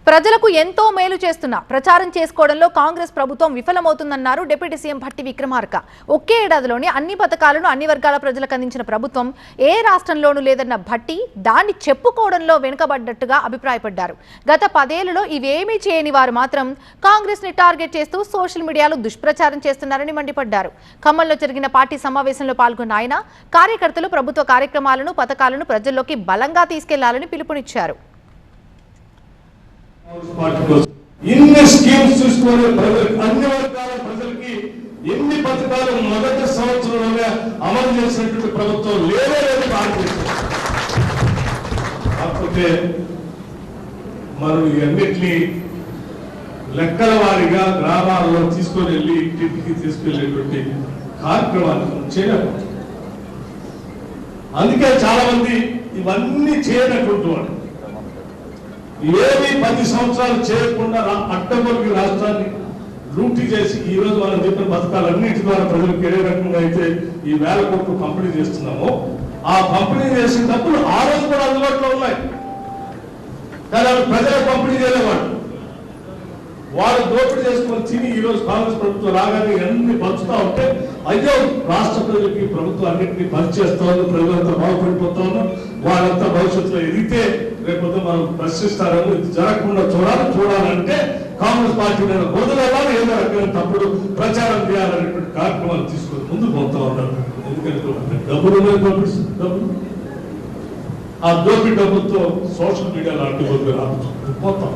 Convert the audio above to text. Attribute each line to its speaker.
Speaker 1: ప్రజలకు ఎంతో మేలు చేస్తున్నా ప్రచారం చేసుకోవడంలో కాంగ్రెస్ ప్రభుత్వం విఫలమవుతుందన్నారు డిప్యూటీ సీఎం భట్టి విక్రమార్క. ఒకే ఏడాదిలోనే అన్ని పథకాలను అన్ని వర్గాల ప్రజలకు అందించిన ప్రభుత్వం ఏ రాష్ట్రంలోనూ లేదన్న భట్టి దాన్ని చెప్పుకోవడంలో వెనుకబడ్డట్టుగా అభిప్రాయపడ్డారు. గత 10 ఏళ్లలో ఇవేమీ చేయని వారు మాత్రం కాంగ్రెస్ ని టార్గెట్ చేస్తూ సోషల్ మీడియాలో దుష్ప్రచారం చేస్తున్నారని మండిపడ్డారు. ఖమ్మంలో జరిగిన పార్టీ సమావేశంలో పాల్గొన్న ఆయన కార్యకర్తలు ప్రభుత్వ కార్యక్రమాలను పథకాలను ప్రజల్లోకి బలంగా తీసుకెళ్లాలని పిలుపునిచ్చారు.
Speaker 2: ఇన్ని స్కీమ్స్ చూసుకునే అన్ని వర్గాల ప్రజలకి ఎన్ని పథకాలు మొదటి సంవత్సరంలోనే అమలు చేసినటువంటి ప్రభుత్వం లేదే లేదు. కాకపోతే మనం ఇవన్నిటినీ లెక్కల వారీగా గ్రామాల్లో తీసుకొని వెళ్ళి ఇంటికి తీసుకెళ్లేటువంటి కార్యక్రమాలు చేయలేదు. అందుకే చాలా మంది ఇవన్నీ చేయనటువంటి వాడు ఏమి 10 సంవత్సరాలు చేయకుండా అడ్డగొరికి రాష్ట్రాన్ని లూటీ చేసి ఈ రోజు మనం చెప్పిన పథకాలన్నింటి ద్వారా ప్రజలకు ఏ రకంగా అయితే ఈ 1000 కోట్లు పంపిణీ చేస్తున్నామో ఆ పంపిణీ చేసిన డబ్బులు ఆ రోజు కూడా అందుబాటులో ఉన్నాయి. కానీ అవి ప్రజలకు పంపిణీ చేయలేవాడు. వాడు దోపిడీ చేసుకొని తిని ఈ రోజు కాంగ్రెస్ ప్రభుత్వం రాగానే అన్ని పంచుతా ఉంటే అయ్యో రాష్ట్ర ప్రజలకి ప్రభుత్వం అన్నింటినీ పనిచేస్తా ఉంది, ప్రజలంతా బాగుపడిపోతా ఉన్నాం, వాళ్ళంతా భవిష్యత్తులో ఎదిగితే రేపొద్దు మనం ప్రశ్నిస్తారని ఇది జరగకుండా చూడాలంటే కాంగ్రెస్ పార్టీ నేను వదిలేవాళ్ళు ఏదో రకమైన తప్పుడు ప్రచారం చేయాలనేటువంటి కార్యక్రమాలు తీసుకొని ముందుకు పోతా ఉన్నారు. ఎందుకంటే డబ్బులు ఆ దోపిడీ డబ్బులతో సోషల్ మీడియాలో అడ్డుకోవడం పోతాం.